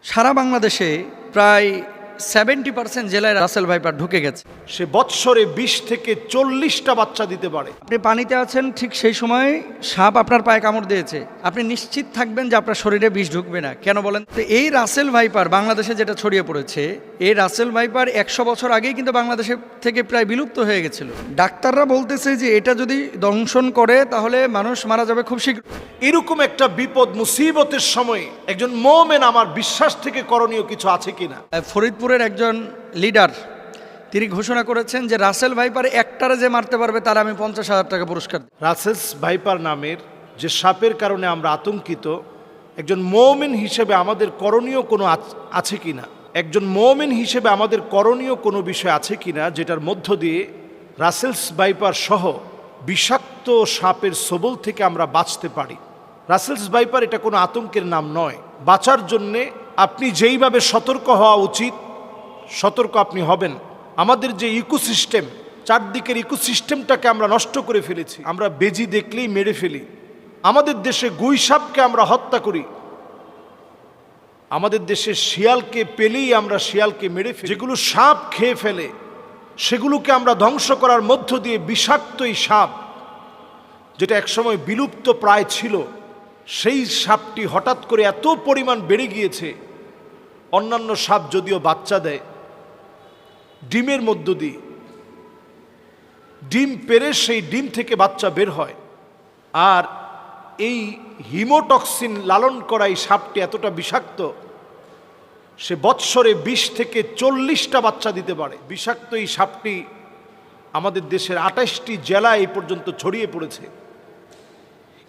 সারা বাংলাদেশে প্রায় 70% জেলায় রাসেল ভাইপার ঢুকে গেছে। সে বৎসরে 20 থেকে 40টা বাচ্চা দিতে পারে। আপনি পানিতে আছেন, ঠিক সেই সময় সাপ আপনার পায়ে কামড় দিয়েছে, আপনি নিশ্চিত থাকবেন যে আপনার শরীরে বিষ ঢুকবে না। কেন বলেন তো? এই রাসেল ভাইপার বাংলাদেশে যেটা ছড়িয়ে পড়েছে, এই রাসেল ভাইপার 100 বছর আগেই কিন্তু বাংলাদেশে থেকে প্রায় বিলুপ্ত হয়ে গেছিল। ডাক্তাররা বলতেছে যে এটা যদি দংশন করে তাহলে মানুষ মারা যাবে খুব শীঘ্র। এরকম একটা বিপদ মুসিবতের সময় একজন মুমিন আমার বিশ্বাস থেকে করণীয় কিছু আছে কিনা? ফরিদপুরের একজন লিডার তিনি ঘোষণা করেছেন যে রাসেল ভাইপার একটারে যে মারতে পারবে তার আমি 50,000 টাকা পুরস্কার দিই। রাসেলস ভাইপার নামের যে সাপের কারণে আমরা আতঙ্কিত, একজন মুমিন হিসেবে আমাদের করণীয় কোনো আছে কিনা? একজন মুমিন হিসেবে আমাদের করণীয় কোনো বিষয় আছে কিনা যেটার মধ্য দিয়ে রাসেলস ভাইপার সহ বিষাক্ত সাপের ছোবল থেকে আমরা বাঁচতে পারি। রাসেলস ভাইপার এটা কোনো আতঙ্কের নাম নয়। বাঁচার জন্যে আপনি যেইভাবে সতর্ক হওয়া উচিত সতর্ক আপনি হবেন। আমাদের যে ইকোসিস্টেম, চারদিকের ইকোসিস্টেমটাকে আমরা নষ্ট করে ফেলেছি। আমরা বেজি দেখলেই মেরে ফেলি। আমাদের দেশে গুই সাপকে আমরা হত্যা করি। আমাদের দেশে শিয়ালকে পেলেই আমরা শিয়ালকে মেরে ফেলি। যেগুলো সাপ খেয়ে ফেলে সেগুলোকে আমরা ধ্বংস করার মধ্য দিয়ে বিষাক্ত এই সাপ, যেটা একসময় বিলুপ্ত প্রায় ছিল, সেই সাপটি হঠাৎ করে এত পরিমাণ বেড়ে গিয়েছে। অন্যান্য সাপ যদিও বাচ্চা দেয় ডিমের মধ্য দিয়ে, ডিম পেড়ে সেই ডিম থেকে বাচ্চা বের হয়, আর এই হিমোটক্সিন লালন করা এই সাপটি এতটা বিষাক্ত, সে বৎসরে 20 থেকে 40টা বাচ্চা দিতে পারে। বিষাক্ত এই সাপটি আমাদের দেশের 28টি জেলায় এই পর্যন্ত ছড়িয়ে পড়েছে।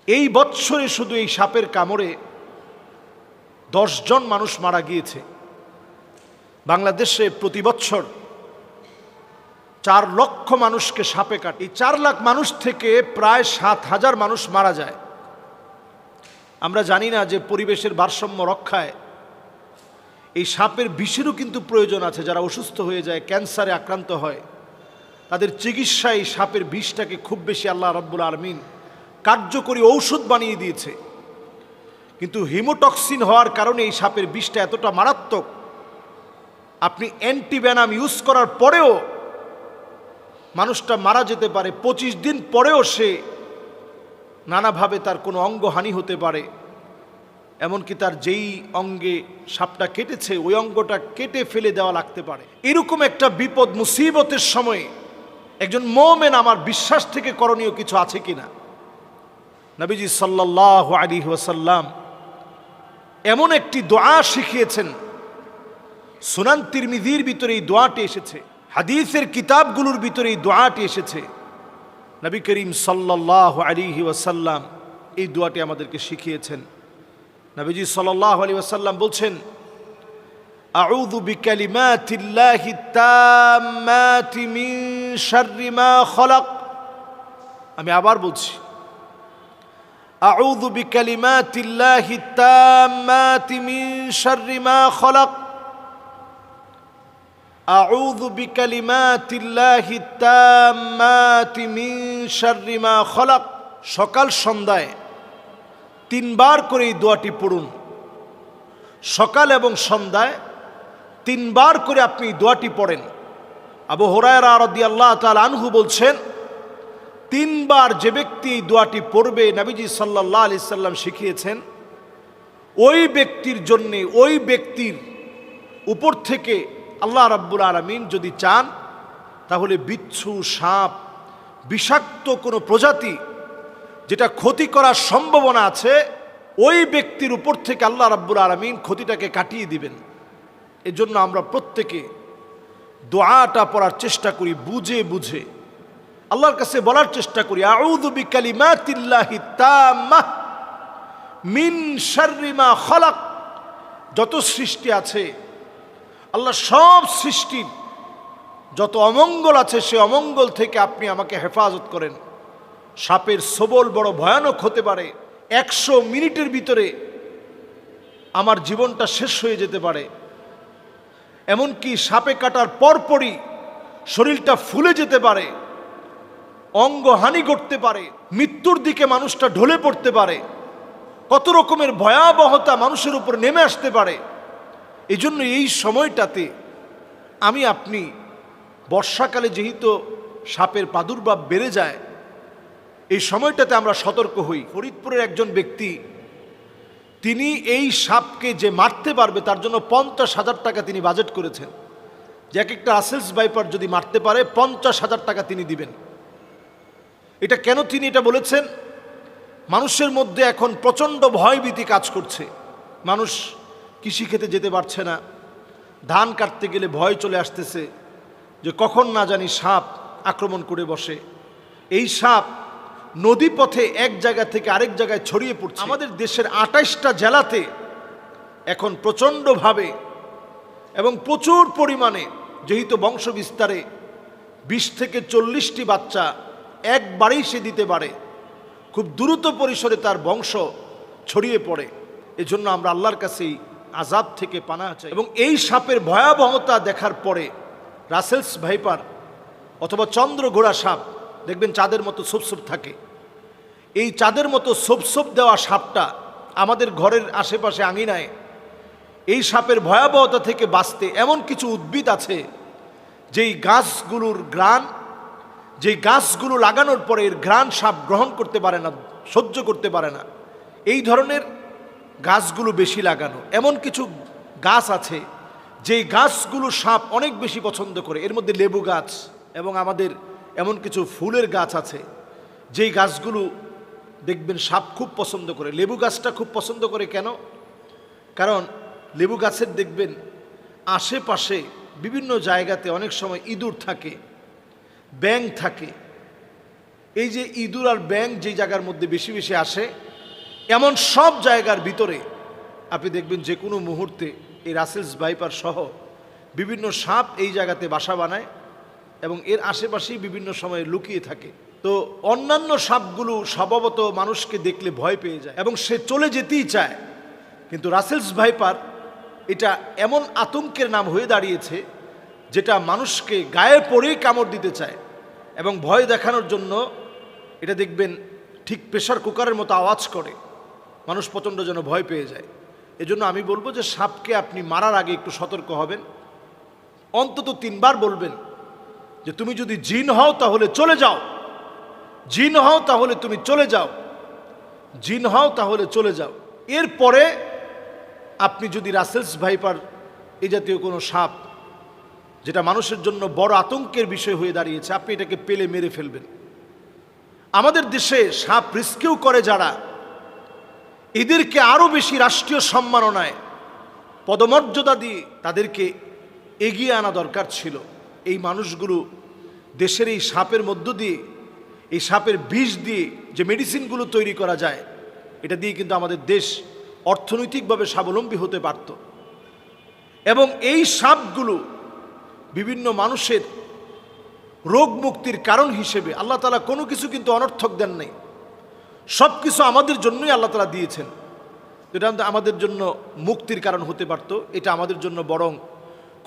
এই বৎসরে শুধু এই সাপের কামড়ে 10 জন মানুষ মারা গিয়েছে। বাংলাদেশে প্রতি বছর 4 লক্ষ মানুষকে সাপে কাটে। এই 4 লাখ মানুষ থেকে প্রায় 7,000 মানুষ মারা যায়। আমরা জানি না যে পরিবেশের ভারসাম্য রক্ষায় এই সাপের বিষেরও কিন্তু প্রয়োজন আছে। যারা অসুস্থ হয়ে যায়, ক্যান্সারে আক্রান্ত হয়, তাদের চিকিৎসায় এই সাপের বিষটাকে খুব বেশি আল্লাহ রাব্বুল আলামিন কার্যকরী ঔষধ বানিয়ে দিয়েছে। কিন্তু হিমোটক্সিন হওয়ার কারণে এই সাপের বিষটা এতটা মারাত্মক, আপনি অ্যান্টিভেনাম ইউজ করার পরেও মানুষটা মারা যেতে পারে। 25 দিন পরেও সে নানাভাবে তার কোনো অঙ্গহানি হতে পারে। এমনকি তার যেই অঙ্গে সাপটা কেটেছে ওই অঙ্গটা কেটে ফেলে দেওয়া লাগতে পারে। এরকম একটা বিপদ মুসিবতের সময় একজন মুমিন আমার বিশ্বাস থেকে করণীয় কিছু আছে কিনা? নবীজি সাল্লাল্লাহু আলাইহি ওয়াসাল্লাম এমন একটি দোয়া শিখিয়েছেন, সুনান তিরমিজির ভিতরে এই দোয়াটি এসেছে, হাদিসের কিতাবগুলোর ভিতরে এই দোয়াটি এসেছে। নবী করিম সাল্লাল্লাহু আলাইহি ওয়াসাল্লাম এই দোয়াটি আমাদেরকে শিখিয়েছেন। নবীজি সাল্লাল্লাহু আলাইহি ওয়াসাল্লাম বলছেন, আউযু বিকালিমাতিল্লাহি তাম্মাতি মিন শাররি মা খলাক। আমি আবার বলছি, আউযু বিকালিমাতিল্লাহি তাম্মাতি মিন শাররি মা খলাক। আউযু বিকালিমাতিল্লাহি তাম্মাতি মিন শাররি মা খলাক। সকাল সন্ধ্যায় 3 বার করে এই দোয়াটি পড়ুন। সকাল এবং সন্ধ্যায় 3 বার করে আপনি এই দোয়াটি পড়েন। আবু হুরায়রা রাদিয়াল্লাহু তাআলা আনহু বলছেন, 3 বার যে ব্যক্তি এই দোয়াটি পড়বে, নবীজি সাল্লাল্লাহু আলাইহি সাল্লাম শিখিয়েছেন, ওই ব্যক্তির জন্যে, ওই ব্যক্তির উপর থেকে আল্লাহ রাব্বুল আলামিন যদি চান তাহলে বিচ্ছু, সাপ, বিষাক্ত কোনো প্রজাতি যেটা ক্ষতি করার সম্ভাবনা আছে, ওই ব্যক্তির উপর থেকে আল্লাহ রাব্বুল আলামিন ক্ষতিটাকে কাটিয়ে দিবেন। এজন্য আমরা প্রত্যেকে দোয়াটা পড়ার চেষ্টা করি, বুঝে বুঝে আল্লাহর কাছে বলার চেষ্টা করি, আউযু বিকালিমাতিল্লাহি তাম্মাহ মিন শাররি মা খলাক। যত সৃষ্টি আছে, আল্লাহ সব সৃষ্টির যত অমঙ্গল আছে সে অমঙ্গল থেকে আপনি আমাকে হেফাজত করেন। সাপের ছোবল বড় ভয়ানক হতে পারে। 100 মিনিটের ভিতরে আমার জীবনটা শেষ হয়ে যেতে পারে। এমনকি সাপে কাটার পরপরই শরীরটা ফুলে যেতে পারে, অঙ্গহানি ঘটতে পারে, মৃত্যুর দিকে মানুষটা ঢলে পড়তে পারে, কত রকমের ভয়াবহতা মানুষের উপর নেমে আসতে পারে। এই জন্য এই সময়টাতে আমি আপনি বর্ষাকালে যেহেতু সাপের প্রাদুর্ভাব বেড়ে যায়, এই সময়টাতে আমরা সতর্ক হই। ফরিদপুরের একজন ব্যক্তি, তিনি এই সাপকে যে মারতে পারবে তার জন্য 50,000 টাকা তিনি বাজেট করেছেন, যে এক একটা রাসেলস ভাইপার যদি মারতে পারে 50,000 টাকা তিনি দিবেন। এটা কেন তিনি এটা বলেছেন? মানুষের মধ্যে এখন প্রচণ্ড ভয়ভীতি কাজ করছে। মানুষ কৃষিক্ষেতে যেতে পারছে না, ধান কাটতে গেলে ভয় চলে আসতেছে যে কখন না জানি সাপ আক্রমণ করে বসে। এই সাপ নদী পথে এক জায়গা থেকে আরেক জায়গায় ছড়িয়ে পড়ছে। আমাদের দেশের 28টা জেলাতে এখন প্রচণ্ডভাবে এবং প্রচুর পরিমাণে, যেহেতু বংশ বিস্তারে 20 থেকে 40টি বাচ্চা একবারেই সে দিতে পারে, খুব দ্রুত পরিসরে তার বংশ ছড়িয়ে পড়ে। এজন্য আমরা আল্লাহর কাছেই আযাব থেকে পানাহ চাই। এবং এই সাপের ভয়াবহতা দেখার পরে রাসেলস ভাইপার অথবা চন্দ্রঘোড়া সাপ, দেখবেন চাঁদের মতো সোপ থাকে, এই চাঁদের মতো সোপ দেওয়া সাপটা আমাদের ঘরের আশেপাশে আঙিনায়, এই সাপের ভয়াবহতা থেকে বাঁচতে এমন কিছু উদ্ভিদ আছে যেই গাছগুলোর ঘ্রাণ, যেই গাছগুলো লাগানোর পরে এর ঘ্রাণ সাপ গ্রহণ করতে পারে না, সহ্য করতে পারে না। এই ধরনের গাছগুলো বেশি লাগানো। এমন কিছু গাছ আছে যেই গাছগুলো সাপ অনেক বেশি পছন্দ করে। এর মধ্যে লেবু গাছ এবং আমাদের এমন কিছু ফুলের গাছ আছে যেই গাছগুলো দেখবেন সাপ খুব পছন্দ করে। লেবু গাছটা খুব পছন্দ করে কেন? কারণ লেবু গাছের দেখবেন আশেপাশে বিভিন্ন জায়গাতে অনেক সময় ইঁদুর থাকে, ব্যাঙ থাকে। এই যে ইঁদুর আর ব্যাঙ যে জায়গার মধ্যে বেশি বেশি আসে, এমন সব জায়গার ভিতরে আপনি দেখবেন যে কোনো মুহূর্তে এই রাসেলস ভাইপার সহ বিভিন্ন সাপ এই জায়গাতে বাসা বানায় এবং এর আশেপাশেই বিভিন্ন সময়ে লুকিয়ে থাকে। তো অন্যান্য সাপগুলো স্বভাবত মানুষকে দেখলে ভয় পেয়ে যায় এবং সে চলে যেতেই চায়, কিন্তু রাসেলস ভাইপার এটা এমন আতঙ্কের নাম হয়ে দাঁড়িয়েছে যেটা মানুষকে গায়ে পড়েই কামড় দিতে চায় এবং ভয় দেখানোর জন্য এটা দেখবেন ঠিক প্রেসার কুকারের মতো আওয়াজ করে, মানুষ প্রচণ্ড যেন ভয় পেয়ে যায়। এজন্য আমি বলবো যে সাপকে আপনি মারার আগে একটু সতর্ক হবেন, অন্তত 3 বার বলবেন যে তুমি যদি জিন হও তাহলে চলে যাও, জিন হও তাহলে তুমি চলে যাও, জিন হও তাহলে চলে যাও। এরপরে আপনি যদি রাসেলস ভাইপার এই জাতীয় কোনো সাপ যেটা মানুষের জন্য বড় আতঙ্কের বিষয় হয়ে দাঁড়িয়েছে, আপনি এটাকে পেলে মেরে ফেলবেন। আমাদের দেশে সাপ রিস্কিউ করে যারা, এদেরকে আরও বেশি রাষ্ট্রীয় সম্মাননায় পদমর্যাদা দিয়ে তাদেরকে এগিয়ে আনা দরকার ছিল। এই মানুষগুলো দেশের এই সাপের মধ্য দিয়ে, এই সাপের বিষ দিয়ে যে মেডিসিনগুলো তৈরি করা যায়, এটা দিয়ে কিন্তু আমাদের দেশ অর্থনৈতিকভাবে স্বাবলম্বী হতে পারত। এবং এই সাপগুলো বিভিন্ন মানুষের রোগ মুক্তির কারণ হিসেবে আল্লাহ তাআলা কোনো কিছু কিন্তু অনর্থক দেন নাই, সব কিছু আমাদের জন্যই আল্লাহ তাআলা দিয়েছেন। এটা আমাদের জন্য মুক্তির কারণ হতে পারত, এটা আমাদের জন্য বরং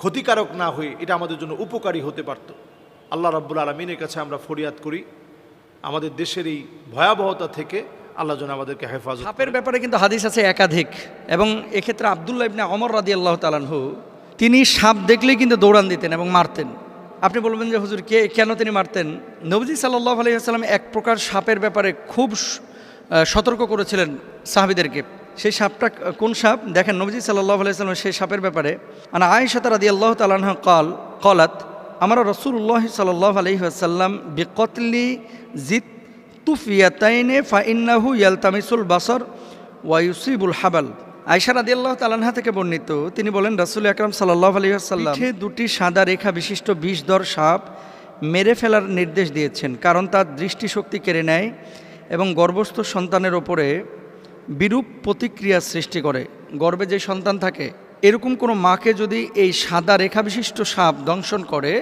ক্ষতিকারক না হয়ে এটা আমাদের জন্য উপকারী হতে পারত। আল্লাহ রাব্বুল আলামিনের কাছে আমরা ফরিয়াদ করি আমাদের দেশের এই ভয়াবহতা থেকে আল্লাহ যেন আমাদেরকে হেফাজত। সাপের ব্যাপারে কিন্তু হাদিস আছে একাধিক, এবং এক্ষেত্রে আব্দুল্লাহ ইবনে ওমর রাদিয়াল্লাহু তাআলা আনহু তিনি সাপ দেখলেই কিন্তু দৌড়ান দিতেন এবং মারতেন। আপনি বলবেন যে হুজুর কেন তিনি মারতেন? নবীজি সাল্লাল্লাহু আলাইহি ওয়াসাল্লাম এক প্রকার সাপের ব্যাপারে খুব সতর্ক করেছিলেন সাহাবীদেরকে। সেই সাপটা কোন সাপ দেখেন, নবীজি সাল্লাল্লাহু আলাইহি ওয়াসাল্লাম সেই সাপের ব্যাপারে আয়েশা রাদিয়াল্লাহু তাআলা আনহা قالت আমরা রাসূলুল্লাহ সাল্লাল্লাহু আলাইহি ওয়াসাল্লাম বিকতলি জিত তুফিয়াতাইনে ফাইন্নাহু ইয়ালতামিসুল বাসর ওয়া ইউসিবুল হাবাল। আয়েশা রাদিয়াল্লাহু তাআলা আনহা থেকে বর্ণিত, তিনি বলেন রাসূল আকরাম সাল্লাল্লাহু আলাইহি ওয়াসাল্লাম পিঠে 2টি সাদা রেখা বিশিষ্ট বিষধর সাপ মেরে ফেলার নির্দেশ দিয়েছেন, কারণ তার দৃষ্টিশক্তি কেড়ে নেয় এবং গর্ভস্থ সন্তানের ওপরে বিরূপ প্রতিক্রিয়া সৃষ্টি করে। গর্ভে যে সন্তান থাকে, এরকম কোনো মাকে যদি এই সাদা রেখা বিশিষ্ট সাপ দংশন করে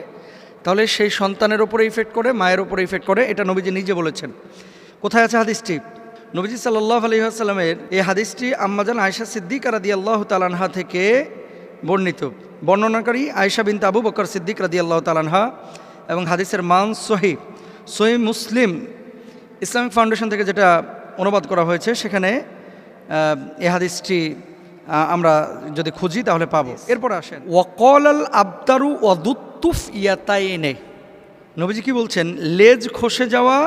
তাহলে সেই সন্তানের ওপরে ইফেক্ট করে, মায়ের ওপরে ইফেক্ট করে। এটা নবীজি নিজে বলেছেন। কোথায় আছে হাদিসটি? নবীজি সাল্লাল্লাহু আলাইহি ওয়াসাল্লামের এই হাদিসটি আম্মাজান আয়েশা সিদ্দিকা রাদিয়াল্লাহু তাআলা আনহা থেকে বর্ণিত। বর্ণনাকারী আয়েশা বিনত আবু বকর সিদ্দিক রাদিয়াল্লাহু তাআলা আনহা এবং হাদিসের মান সহিহ মুসলিম ইসলামিক ফাউন্ডেশন থেকে যেটা অনুবাদ করা হয়েছে, সেখানে এই হাদিসটি আমরা যদি খুঁজি তাহলে পাবো। এরপর আসেন ওয়াকলাল আবতারু ওয়াদুত্তুফ ইয়াতাইনে, নবীজি কি বলছেন? লেজ খসে যাওয়া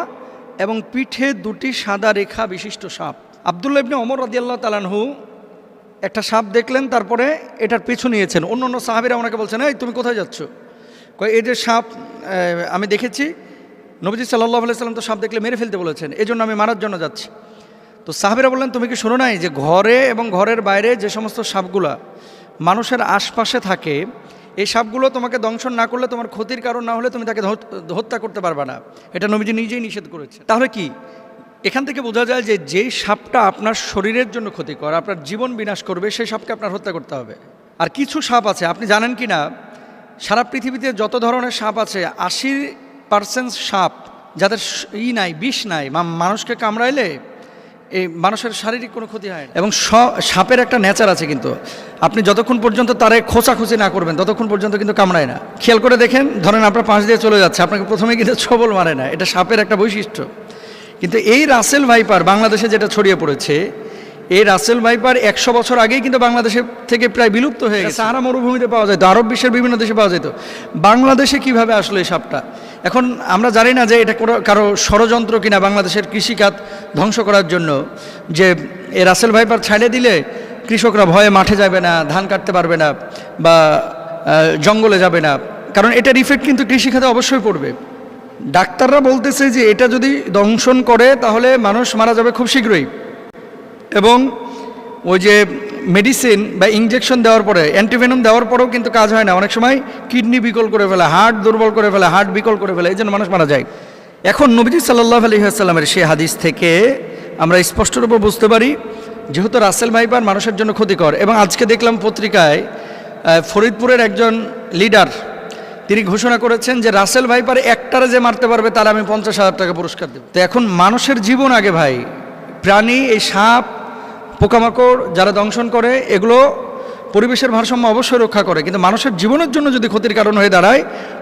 এবং পিঠে দুটি সাদা রেখা বিশিষ্ট সাপ। আব্দুল্লাহ ইবনে ওমর রাদিয়াল্লাহু তাআলা আনহু একটা সাপ দেখলেন, তারপরে এটার পিছু নিয়েছেন। অন্য অন্য সাহাবীরা ওনাকে বলছেন, এই তুমি কোথায় যাচ্ছ? কয় এই যে সাপ আমি দেখেছি, নবীজি সাল্লাল্লাহু আলাইহি সাল্লাম তো সাপ দেখলে মেরে ফেলতে বলেছেন, এই জন্য আমি মারার জন্য যাচ্ছি। তো সাহাবীরা বললেন, তুমি কি শোনো নাই যে ঘরে এবং ঘরের বাইরে যে সমস্ত সাপগুলা মানুষের আশপাশে থাকে, এই সাপগুলো তোমাকে দংশন না করলে, তোমার ক্ষতির কারণ না হলে তুমি তাকে হত্যা করতে পারবে না। এটা নবীজি নিজেই নিষেধ করেছে। তাহলে কি এখান থেকে বোঝা যায় যে যেই সাপটা আপনার শরীরের জন্য ক্ষতিকর, আপনার জীবন বিনাশ করবে, সেই সাপকে আপনার হত্যা করতে হবে। আর কিছু সাপ আছে, আপনি জানেন কি না, সারা পৃথিবীতে যত ধরনের সাপ আছে 80% সাপ যাদের নাই, বিষ নাই, মানুষকে কামড়াইলে এই মানুষের শারীরিক কোনো ক্ষতি হয় না। এবং সাপের একটা নেচার আছে, কিন্তু আপনি যতক্ষণ পর্যন্ত তারে খোঁচাখুচি না করবেন ততক্ষণ পর্যন্ত কিন্তু কামড়ায় না। খেয়াল করে দেখেন, ধরেন আপনার পাশ দিয়ে চলে যাচ্ছে, আপনাকে প্রথমে কিন্তু ছবল মারে না, এটা সাপের একটা বৈশিষ্ট্য। কিন্তু এই রাসেল ভাইপার বাংলাদেশে যেটা ছড়িয়ে পড়েছে, এই রাসেল ভাইপার 100 বছর আগেই কিন্তু বাংলাদেশের থেকে প্রায় বিলুপ্ত হয়ে গেছে। সাহারা মরুভূমিতে পাওয়া যেত, আরব বিশ্বের বিভিন্ন দেশে পাওয়া যেত, বাংলাদেশে কিভাবে আসলো এই সাপটা? এখন আমরা জানি না যে এটা কারো ষড়যন্ত্র কিনা বাংলাদেশের কৃষিখাত ধ্বংস করার জন্য, যে এই রাসেল ভাইপার ছাড়িয়ে দিলে কৃষকরা ভয়ে মাঠে যাবে না, ধান কাটতে পারবে না, বা জঙ্গলে যাবে না, কারণ এটার ইফেক্ট কিন্তু কৃষিখাতে অবশ্যই পড়বে। ডাক্তাররা বলতেছে যে এটা যদি দংশন করে তাহলে মানুষ মারা যাবে খুব শীঘ্রই, এবং ওই যে মেডিসিন বা ইঞ্জেকশন দেওয়ার পরে, অ্যান্টিভেনম দেওয়ার পরেও কিন্তু কাজ হয় না। অনেক সময় কিডনি বিকল করে ফেলে, হার্ট দুর্বল করে ফেলে, হার্ট বিকল করে ফেলে, এই জন্য মানুষ মারা যায়। এখন নবীজি সাল্লাল্লাহু আলাইহি ওয়াসাল্লামের সেই হাদিস থেকে আমরা স্পষ্টরূপে বুঝতে পারি, যেহেতু রাসেল ভাইপার মানুষের জন্য ক্ষতিকর। এবং আজকে দেখলাম পত্রিকায় ফরিদপুরের একজন লিডার তিনি ঘোষণা করেছেন যে রাসেল ভাইপার একটারে যে মারতে পারবে তার আমি 50,000 টাকা পুরস্কার দেব। তো এখন মানুষের জীবন আগে ভাই, প্রাণী, এই সাপ, পোকামাকড় যারা দংশন করে, এগুলো পরিবেশের ভারসাম্য অবশ্যই রক্ষা করে, কিন্তু মানুষের জীবনের জন্য যদি ক্ষতির কারণ হয়ে দাঁড়ায়,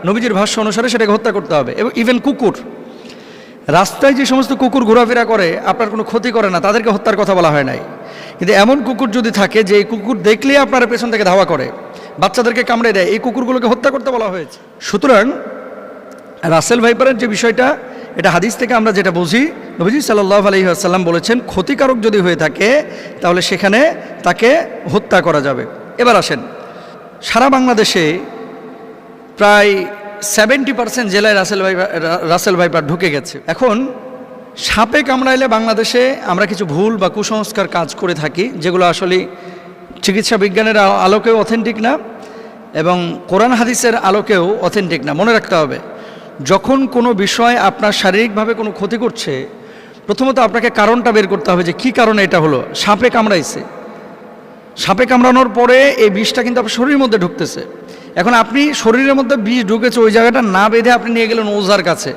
নবীজির ভাষ্য অনুসারে সেটাকে হত্যা করতে হবে। এবং ইভেন কুকুর, রাস্তায় যে সমস্ত কুকুর ঘোরাফেরা করে আপনার কোনো ক্ষতি করে না, তাদেরকে হত্যার কথা বলা হয় নাই। কিন্তু এমন কুকুর যদি থাকে যে এই কুকুর দেখলেই আপনার পেছন থেকে ধাওয়া করে, বাচ্চাদেরকে কামড়ে দেয়, এই কুকুরগুলোকে হত্যা করতে বলা হয়েছে। সুতরাং রাসেল ভাইপারের যে বিষয়টা, এটা হাদিস থেকে আমরা যেটা বুঝি, নবীজি সাল্লাল্লাহু আলাইহি ওয়াসাল্লাম বলেছেন ক্ষতিকারক যদি হয়ে থাকে তাহলে সেখানে তাকে হত্যা করা যাবে। এবার আসেন, সারা বাংলাদেশে প্রায় 70% জেলায় রাসেল ভাইপার ঢুকে গেছে। এখন সাপে কামড়াইলে বাংলাদেশে আমরা কিছু ভুল বা কুসংস্কার কাজ করে থাকি, যেগুলো আসলে চিকিৎসা বিজ্ঞানের আলোকেও অথেন্টিক না এবং কোরআন হাদিসের আলোকেও অথেন্টিক না। মনে রাখতে হবে, যখন কোনো বিষয় আপনার শারীরিকভাবে কোনো ক্ষতি করছে, প্রথমত আপনাকে কারণটা বের করতে হবে যে কী কারণে এটা হলো। সাপে কামড়াইছে, সাপে কামড়ানোর পরে এই বিষটা কিন্তু আপনার শরীরের মধ্যে ঢুকতেছে। এখন আপনি শরীরের মধ্যে বিষ ঢুকেছে, ওই জায়গাটা না বেঁধে আপনি নিয়ে গেলেন ওঝার কাছে।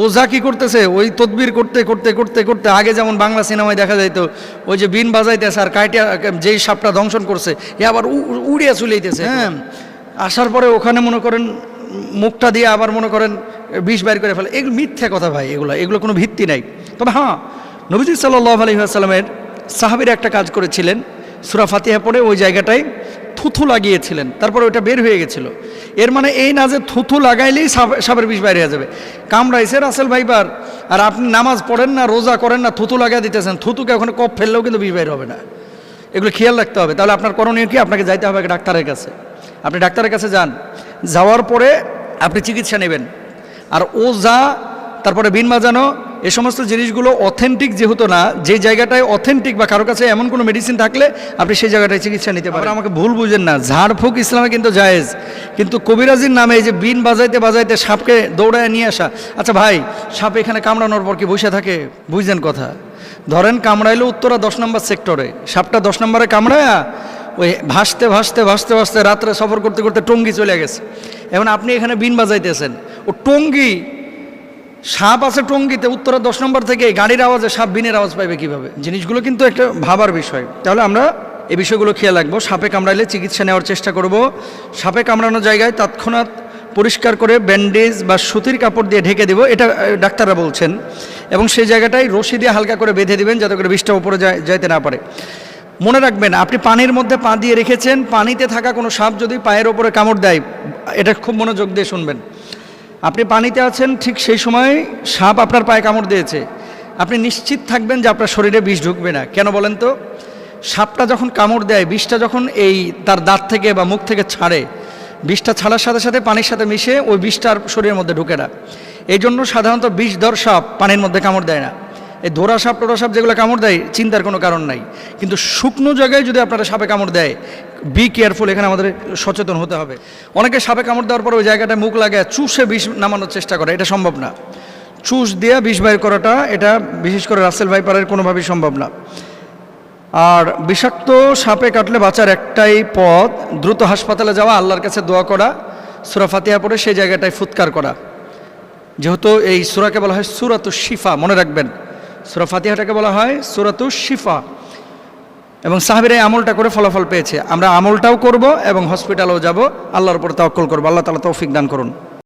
ওঝা কি করতেছে, ওই তদবির করতে করতে করতে করতে, আগে যেমন বাংলা সিনেমায় দেখা যাইতো, ওই যে বিন বাজাইতেছে আর কাইটা যেই সাপটা দংশন করছে এ আবার উড়িয়া চুলাইতেছে। হ্যাঁ, আসার পরে ওখানে মনে করেন মুখটা দিয়ে আবার মনে করেন বিষ বাইর করে ফেলে। এগুলো মিথ্যা কথা ভাই, এগুলো কোনো ভিত্তি নাই। তবে হ্যাঁ, নবীজি সাল্লাল্লাহু আলাইহি ওয়াসাল্লামের সাহাবীরা একটা কাজ করেছিলেন, সূরা ফাতিহা পড়ে ওই জায়গাটায় থুথু লাগিয়েছিলেন, তারপরে ওটা বের হয়ে গেছিল। এর মানে এই না যে থুথু লাগাইলেই সাপের বিষ বাইরে হয়ে যাবে। কামড়াইছে রাসেল ভাইপার, আর আপনি নামাজ পড়েন না, রোজা করেন না, থুথু লাগিয়ে দিতেছেন, থুতুকে ওখানে কপ ফেললেও কিন্তু বিষ বাইর হবে না। এগুলো খেয়াল রাখতে হবে। তাহলে আপনার করণীয় কি? আপনাকে যাইতে হবে ডাক্তারের কাছে। আপনি ডাক্তারের কাছে যান, যাওয়ার পরে আপনি চিকিৎসা নেবেন। আর ওঝা, তারপরে বিন বাজানো, এ সমস্ত জিনিসগুলো অথেন্টিক যেহেতু না, যে জায়গাটায় অথেন্টিক বা কারো কাছে এমন কোনো মেডিসিন থাকলে আপনি সেই জায়গাটায় চিকিৎসা নিতে পারেন। আমাকে ভুল বুঝেন না, ঝাড়ফুঁক ইসলামে কিন্তু জায়েজ, কিন্তু কবিরাজির নামে এই যে বিন বাজাইতে বাজাইতে সাপকে দৌড়ায় নিয়ে আসা। আচ্ছা ভাই, সাপ এখানে কামড়ানোর পর কি বসে থাকে? বুঝছেন কথা? ধরেন কামড়াইলো উত্তরা 10 নম্বর সেক্টরে, সাপটা 10 নম্বরে কামড়ায়া ওই ভাসতে ভাসতে ভাসতে ভাসতে রাত্রে সফর করতে করতে টঙ্গি চলে গেছে। এখন আপনি এখানে বিন বাজাইতেছেন, ও টঙ্গি, সাপ আছে টঙ্গিতে, উত্তরা 10 নম্বর থেকে গাড়ির আওয়াজে সাপ বিনের আওয়াজ পাইবে কিভাবে? জিনিসগুলো কিন্তু একটা ভাবার বিষয়। তাহলে আমরা এই বিষয়গুলো খেয়াল রাখবো। সাপে কামড়াইলে চিকিৎসা নেওয়ার চেষ্টা করব। সাপে কামড়ানো জায়গায় তৎক্ষণাৎ পরিষ্কার করে ব্যান্ডেজ বা সুতির কাপড় দিয়ে ঢেকে দেব, এটা ডাক্তাররা বলছেন। এবং সেই জায়গাটায় রশি দিয়ে হালকা করে বেঁধে দিবেন যাতে করে বিষটা উপরে যাইতে না পারে। মনে রাখবেন, আপনি পানির মধ্যে পা দিয়ে রেখেছেন, পানিতে থাকা কোনো সাপ যদি পায়ের ওপরে কামড় দেয়, এটা খুব মনোযোগ দিয়ে শুনবেন। আপনি পানিতে আছেন, ঠিক সেই সময় সাপ আপনার পায়ে কামড় দিয়েছে, আপনি নিশ্চিত থাকবেন যে আপনার শরীরে বিষ ঢুকবে না। কেন বলেন তো? সাপটা যখন কামড় দেয়, বিষটা যখন এই তার দাঁত থেকে বা মুখ থেকে ছাড়ে, বিষটা ছাড়ার সাথে সাথে পানির সাথে মিশে ওই বিষটা আর শরীরের মধ্যে ঢুকে না। এই জন্য সাধারণত বিষধর সাপ পানির মধ্যে কামড় দেয় না। এই ধরা সাপ টোরা সাপ যেগুলো কামড় দেয়, চিন্তার কোনো কারণ নাই। কিন্তু শুকনো জায়গায় যদি আপনারা সাপে কামড় দেয়, বি কেয়ারফুল, এখানে আমাদের সচেতন হতে হবে। অনেকে সাপে কামড় দেওয়ার পর ওই জায়গাটায় মুখ লাগে চুষে বিষ নামানোর চেষ্টা করে, এটা সম্ভব না। চুষ দিয়ে বিষ বাইর করাটা, এটা বিশেষ করে রাসেল ভাইপারের কোনোভাবেই সম্ভব না। আর বিষাক্ত সাপে কাটলে বাঁচার একটাই পথ, দ্রুত হাসপাতালে যাওয়া, আল্লাহর কাছে দোয়া করা, সূরা ফাতিহা পড়ে সেই জায়গাটায় ফুৎকার করা। যেহেতু এই সূরাকে বলা হয় সূরাতুশ শিফা, মনে রাখবেন, সূরা ফাতিহাটাকে বলা হয় সূরাতুশ শিফা। এবং সাহাবীরা এই আমলটা করে ফলাফল পেয়েছে। আমরা আমলটাও করব এবং হসপিটালেও যাব, আল্লাহর উপর তাওয়াক্কুল করব। আল্লাহ তাআলা তৌফিক দান করুন।